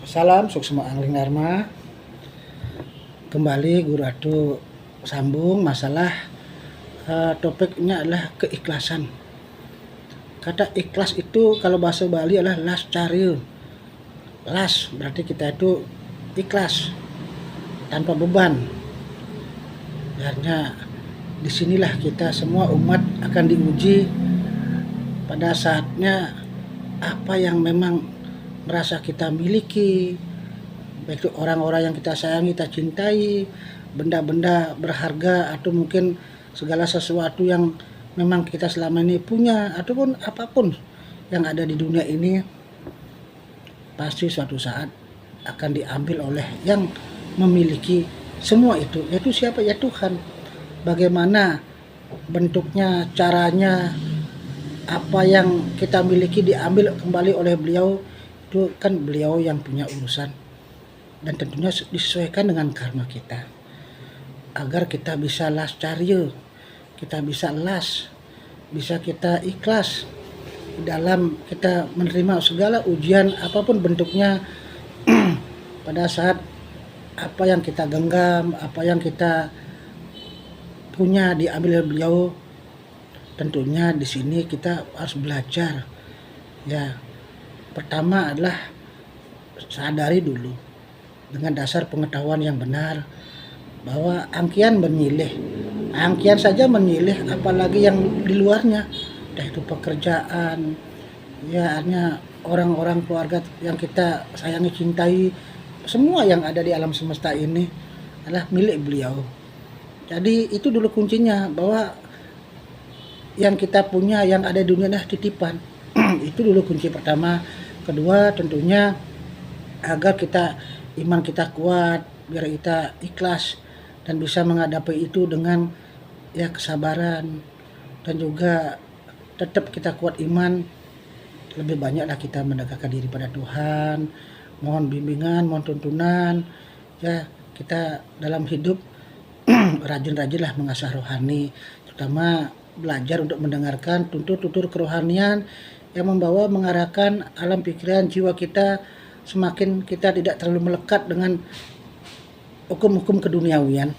Salam suksma angling dharma. Kembali Guru Adu sambung masalah topiknya adalah keikhlasan. Kata ikhlas itu kalau bahasa Bali adalah las cariu. Las berarti kita itu ikhlas tanpa beban. Karena disinilah kita semua umat akan diuji pada saatnya apa yang memang merasa kita miliki, baik itu orang-orang yang kita sayangi, kita cintai, benda-benda berharga, atau mungkin segala sesuatu yang memang kita selama ini punya, ataupun apapun yang ada di dunia ini, pasti suatu saat akan diambil oleh yang memiliki semua itu, yaitu siapa? Ya Tuhan. Bagaimana bentuknya, caranya, apa yang kita miliki diambil kembali oleh beliau, itu kan beliau yang punya urusan, dan tentunya disesuaikan dengan karma kita agar kita bisa las cariu, kita bisa bisa kita ikhlas dalam kita menerima segala ujian apapun bentuknya. Pada saat apa yang kita genggam, apa yang kita punya diambil oleh beliau, tentunya di sini kita harus belajar. Ya, pertama adalah sadari dulu dengan dasar pengetahuan yang benar bahwa angkian saja menyilih, apalagi yang di luarnya, entah itu pekerjaan, ya hanya orang-orang keluarga yang kita sayangi, cintai, semua yang ada di alam semesta ini adalah milik beliau. Jadi itu dulu kuncinya, bahwa yang kita punya, yang ada di dunia adalah titipan. Itu dulu kunci pertama. Kedua, tentunya agar iman kita kuat, biar kita ikhlas dan bisa menghadapi itu dengan ya kesabaran, dan juga tetap kita kuat iman. Lebih banyaklah kita mendekatkan diri pada Tuhan, mohon bimbingan, mohon tuntunan. Ya, kita dalam hidup rajin-rajinlah mengasah rohani, terutama belajar untuk mendengarkan tutur-tutur kerohanian yang mengarahkan alam pikiran jiwa kita, semakin kita tidak terlalu melekat dengan hukum-hukum keduniawian.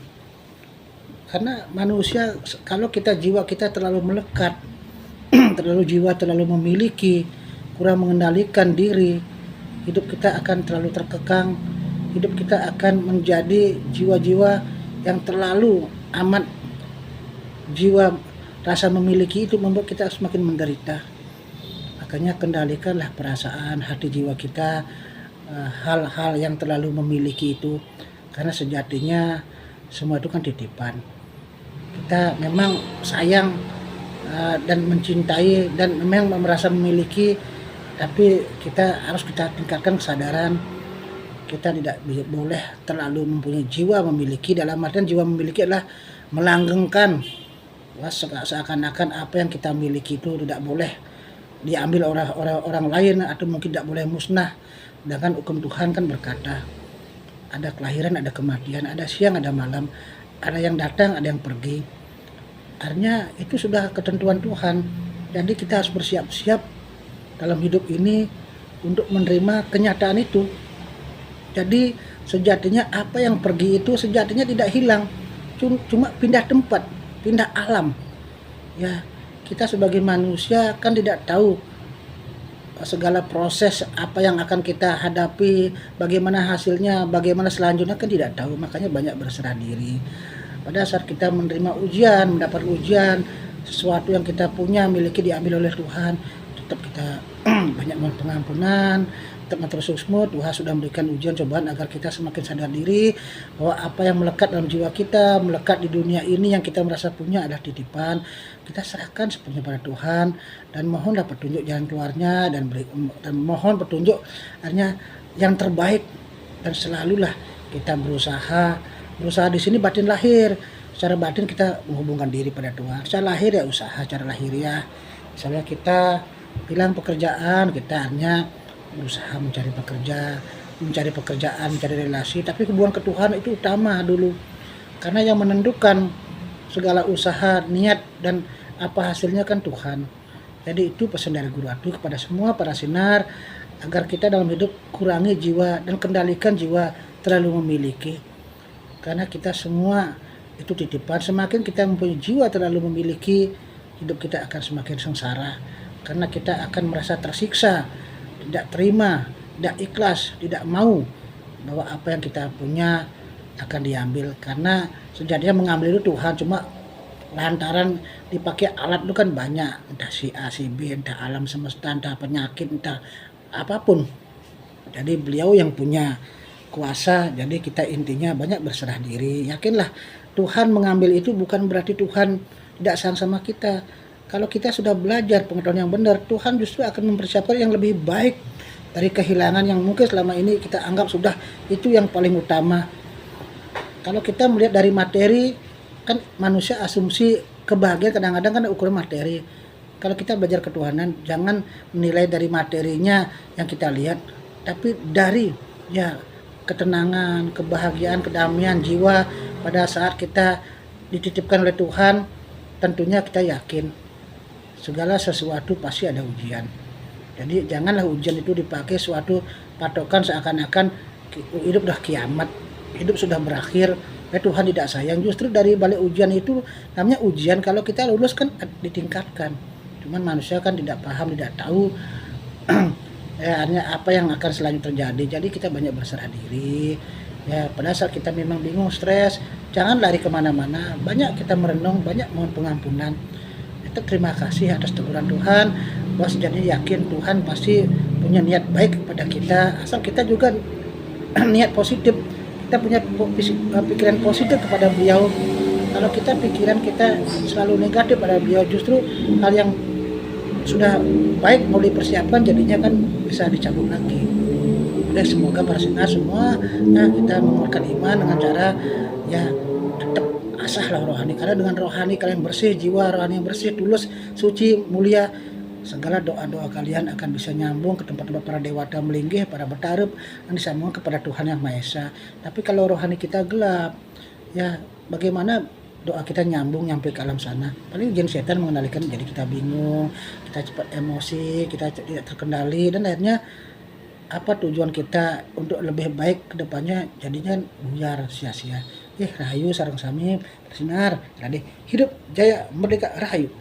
Karena manusia, kalau jiwa kita terlalu melekat, terlalu memiliki, kurang mengendalikan diri, hidup kita akan terlalu terkekang, hidup kita akan menjadi jiwa-jiwa yang terlalu amat, jiwa rasa memiliki itu membuat kita semakin menderita. Makanya kendalikanlah perasaan hati jiwa kita, hal-hal yang terlalu memiliki itu, karena sejatinya semua itu kan titipan. Kita memang sayang dan mencintai dan memang merasa memiliki, tapi kita harus tingkatkan kesadaran. Kita tidak boleh terlalu mempunyai jiwa memiliki, dalam artian jiwa memiliki adalah melanggengkan seakan-akan apa yang kita miliki itu tidak boleh diambil orang lain, atau mungkin tidak boleh musnah. Sedangkan hukum Tuhan kan berkata, ada kelahiran, ada kematian, ada siang, ada malam, ada yang datang, ada yang pergi. Artinya itu sudah ketentuan Tuhan. Jadi kita harus bersiap-siap dalam hidup ini untuk menerima kenyataan itu. Jadi sejatinya apa yang pergi itu sejatinya tidak hilang, cuma pindah tempat, pindah alam. Ya, kita sebagai manusia kan tidak tahu segala proses apa yang akan kita hadapi, bagaimana hasilnya, bagaimana selanjutnya kan tidak tahu. Makanya banyak berserah diri. Pada saat kita menerima ujian, mendapat ujian, sesuatu yang kita punya, miliki diambil oleh Tuhan, tetap kita banyak mohon pengampunan, tetap matur susmo. Tuhan sudah memberikan ujian cobaan agar kita semakin sadar diri bahwa apa yang melekat dalam jiwa kita, melekat di dunia ini yang kita merasa punya adalah titipan. Kita serahkan sepenuhnya pada Tuhan dan mohonlah petunjuk jalan keluarnya, dan mohon petunjuk artinya yang terbaik, dan selalulah kita berusaha di sini batin lahir. Secara batin kita menghubungkan diri pada Tuhan. Secara lahir ya usaha, secara lahiriah. Misalnya kita bilang pekerjaan, kita hanya berusaha mencari pekerjaan, mencari relasi, tapi hubungan ke Tuhan itu utama dulu. Karena yang menentukan segala usaha, niat, dan apa hasilnya kan Tuhan. Jadi itu pesan dari Guru Adu kepada semua para sinar, agar kita dalam hidup kurangi jiwa dan kendalikan jiwa terlalu memiliki. Karena kita semua itu titipan, semakin kita mempunyai jiwa terlalu memiliki, hidup kita akan semakin sengsara. Karena kita akan merasa tersiksa, tidak terima, tidak ikhlas, tidak mau bahwa apa yang kita punya akan diambil. Karena sejatinya mengambil itu Tuhan, cuma lantaran dipakai alat itu kan banyak, entah si A, si B, entah alam semesta, entah penyakit, entah apapun. Jadi beliau yang punya kuasa, jadi kita intinya banyak berserah diri. Yakinlah Tuhan mengambil itu bukan berarti Tuhan tidak sayang sama kita. Kalau kita sudah belajar pengetahuan yang benar, Tuhan justru akan mempersiapkan yang lebih baik dari kehilangan yang mungkin selama ini kita anggap sudah itu yang paling utama. Kalau kita melihat dari materi, kan manusia asumsi kebahagiaan kadang-kadang kan ukuran materi. Kalau kita belajar ketuhanan, jangan menilai dari materinya yang kita lihat, tapi dari ya ketenangan, kebahagiaan, kedamaian jiwa pada saat kita dititipkan oleh Tuhan. Tentunya kita yakin segala sesuatu pasti ada ujian. Jadi janganlah ujian itu dipakai suatu patokan seakan-akan hidup udah kiamat, hidup sudah berakhir, Tuhan tidak sayang. Justru dari balik ujian itu namanya ujian, kalau kita lulus kan ditingkatkan. Cuman manusia kan tidak paham, tidak tahu ya hanya apa yang akan selanjutnya terjadi. Jadi kita banyak berserah diri. Ya pada saat kita memang bingung, stres, jangan lari kemana-mana. Banyak kita merenung, banyak mohon pengampunan. Kita terima kasih atas teguran Tuhan, bahwa sejatinya yakin Tuhan pasti punya niat baik kepada kita, asal kita juga niat positif, kita punya pikiran positif kepada beliau. Kalau kita pikiran kita selalu negatif pada beliau, justru hal yang sudah baik mau dipersiapkan jadinya kan bisa dicabut lagi. Udah, semoga para sinar semua kita menguatkan iman dengan cara ya tetap asahlah rohani, karena dengan rohani kalian bersih, jiwa rohani yang bersih, tulus, suci, mulia, segala doa-doa kalian akan bisa nyambung ke tempat-tempat para dewata melinggih, para bertarub, dan disambungkan kepada Tuhan Yang Maha Esa. Tapi kalau rohani kita gelap, ya bagaimana doa kita nyambung nyampe ke alam sana? Paling jin setan mengendalikan, jadi kita bingung, kita cepat emosi, kita tidak terkendali, dan akhirnya apa tujuan kita untuk lebih baik ke depannya jadinya buyar, sia-sia. Rahayu sareng sami bersinar, hidup jaya merdeka rahayu.